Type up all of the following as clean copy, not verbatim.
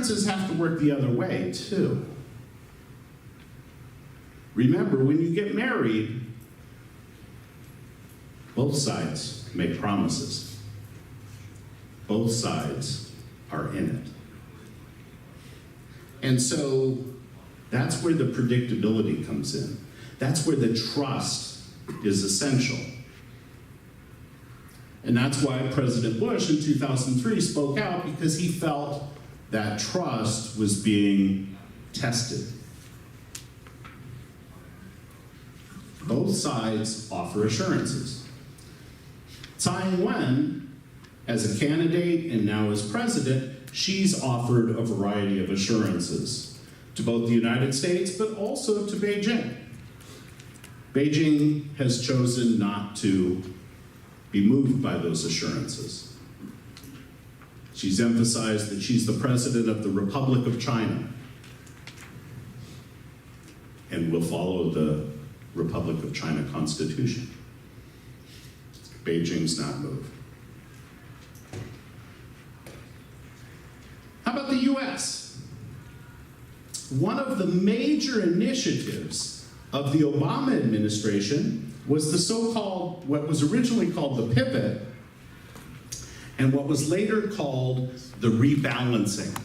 assurances have to work the other way, too. Remember, when you get married, both sides make promises. Both sides are in it. And so that's where the predictability comes in. That's where the trust is essential. And that's why President Bush in 2003 spoke out, because he felt that trust was being tested. Both sides offer assurances. Tsai Ing-wen, as a candidate and now as president, she's offered a variety of assurances to both the United States, but also to Beijing. Beijing has chosen not to be moved by those assurances. She's emphasized that she's the president of the Republic of China and will follow the Republic of China Constitution. Beijing's not moved. How about the US? One of the major initiatives of the Obama administration was the so-called, what was originally called the pivot, and what was later called the rebalancing.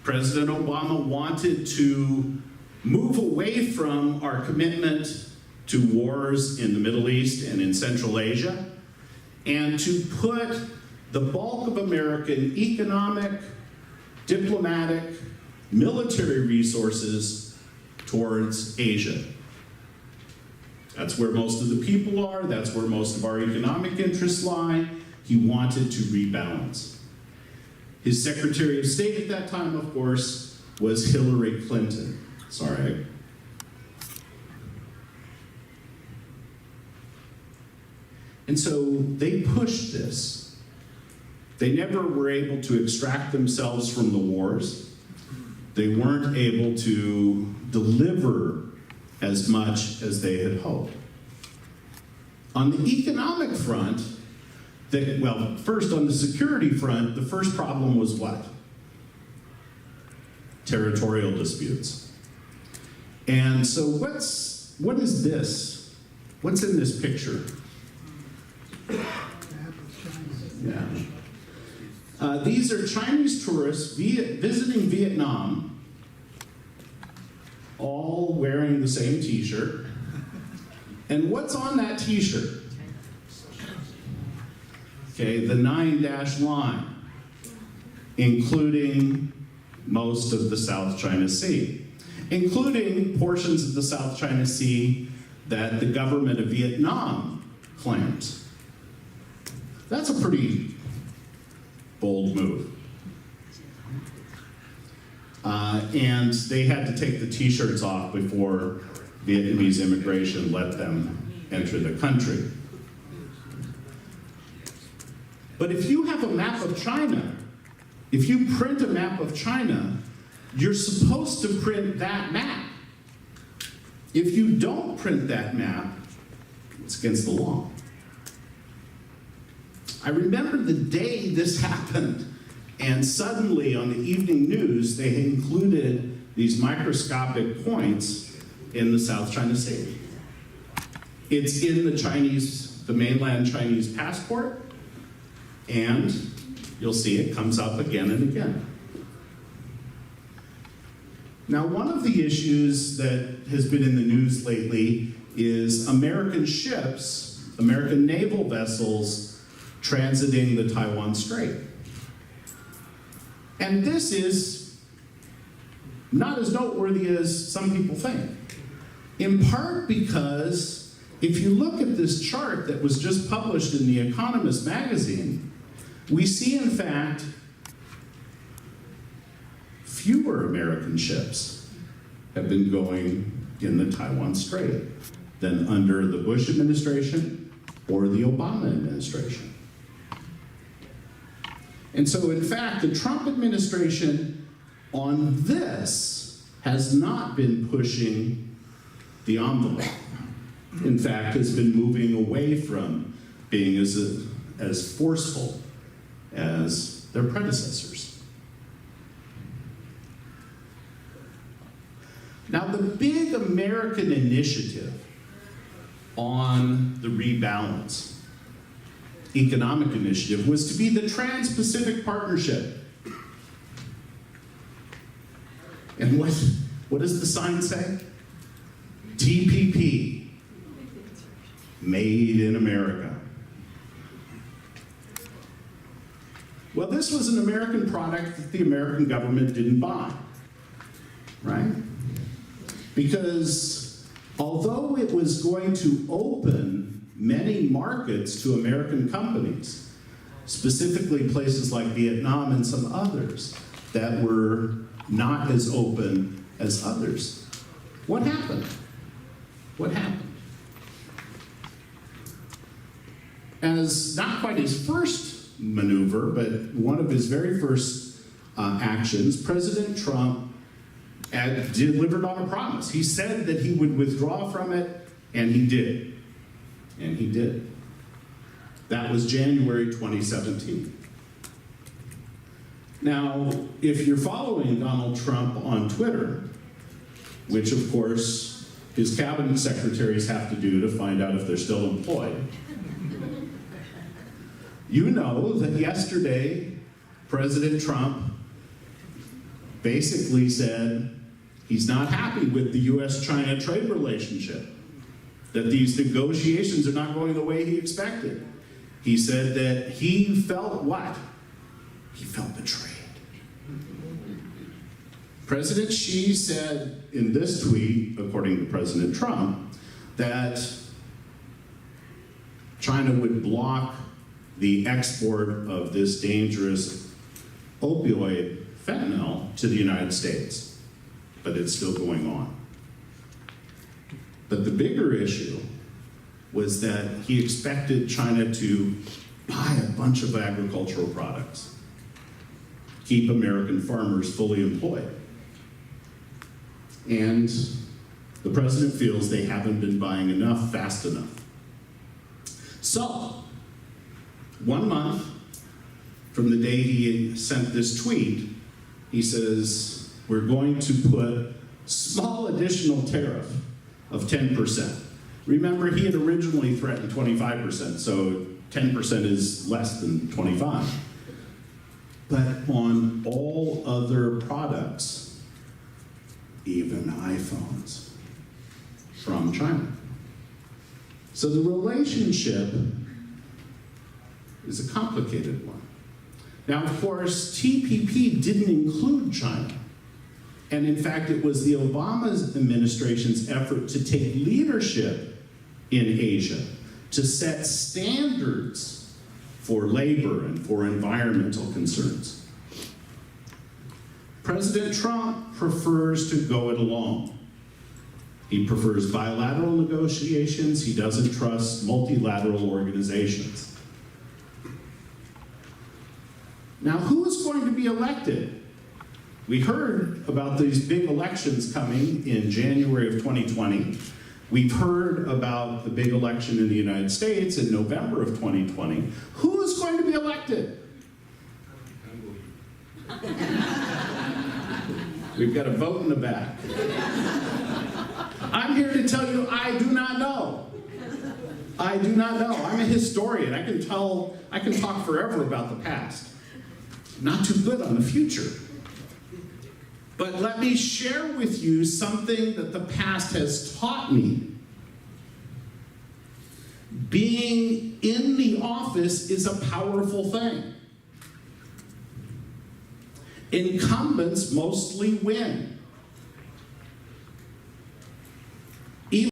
President Obama wanted to move away from our commitment to wars in the Middle East and in Central Asia, and to put the bulk of American economic, diplomatic, military resources towards Asia. That's where most of the people are, that's where most of our economic interests lie. He wanted to rebalance. His Secretary of State at that time, of course, was Hillary Clinton. Sorry. And so they pushed this. They never were able to extract themselves from the wars. They weren't able to deliver as much as they had hoped. On the economic front, first on the security front, the first problem was what? Territorial disputes. And so what is this? What's in this picture? Yeah. These are Chinese tourists visiting Vietnam, all wearing the same t-shirt. And what's on that t-shirt? Okay, the 9-dash line, including most of the South China Sea, including portions of the South China Sea that the government of Vietnam claims. That's a pretty bold move. And they had to take the t-shirts off before Vietnamese immigration let them enter the country. But if you have a map of China, if you print a map of China, you're supposed to print that map. If you don't print that map, it's against the law. I remember the day this happened, and suddenly on the evening news, they had included these microscopic points in the South China Sea. It's in the mainland Chinese passport, and you'll see it comes up again and again. Now, one of the issues that has been in the news lately is American ships, American naval vessels, transiting the Taiwan Strait. And this is not as noteworthy as some people think. In part because if you look at this chart that was just published in The Economist magazine, we see, in fact, fewer American ships have been going in the Taiwan Strait than under the Bush administration or the Obama administration. And so, in fact, the Trump administration on this has not been pushing the envelope. In fact, has been moving away from being as forceful as their predecessors. Now, the big American initiative on the rebalance economic initiative was to be the Trans-Pacific Partnership. And what does the sign say? TPP, made in America. Well, this was an American product that the American government didn't buy, right? Because although it was going to open many markets to American companies, specifically places like Vietnam and some others that were not as open as others, what happened? What happened? As not quite his first maneuver, but one of his very first actions, President Trump delivered on a promise. He said that he would withdraw from it, and he did. And he did. That was January 2017. Now, if you're following Donald Trump on Twitter, which of course his cabinet secretaries have to do to find out if they're still employed, you know that yesterday President Trump basically said he's not happy with the US-China trade relationship, that these negotiations are not going the way he expected. He said that he felt what? He felt betrayed. President Xi said in this tweet, according to President Trump, that China would block the export of this dangerous opioid, fentanyl, to the United States. But it's still going on. But the bigger issue was that he expected China to buy a bunch of agricultural products, keep American farmers fully employed. And the president feels they haven't been buying enough fast enough. So, 1 month from the day he sent this tweet, he says, we're going to put small additional tariff of 10%. Remember, he had originally threatened 25%, so 10% is less than 25. But on all other products, even iPhones, from China. So the relationship is a complicated one. Now, of course, TPP didn't include China. And in fact, it was the Obama administration's effort to take leadership in Asia, to set standards for labor and for environmental concerns. President Trump prefers to go it alone. He prefers bilateral negotiations. He doesn't trust multilateral organizations. Now, who is going to be elected? We heard about these big elections coming in January of 2020. We've heard about the big election in the United States in November of 2020. Who is going to be elected? We've got a vote in the back. I'm here to tell you I do not know. I do not know. I'm a historian. I can talk forever about the past. Not too good on the future. But let me share with you something that the past has taught me. Being in the office is a powerful thing. Incumbents mostly win.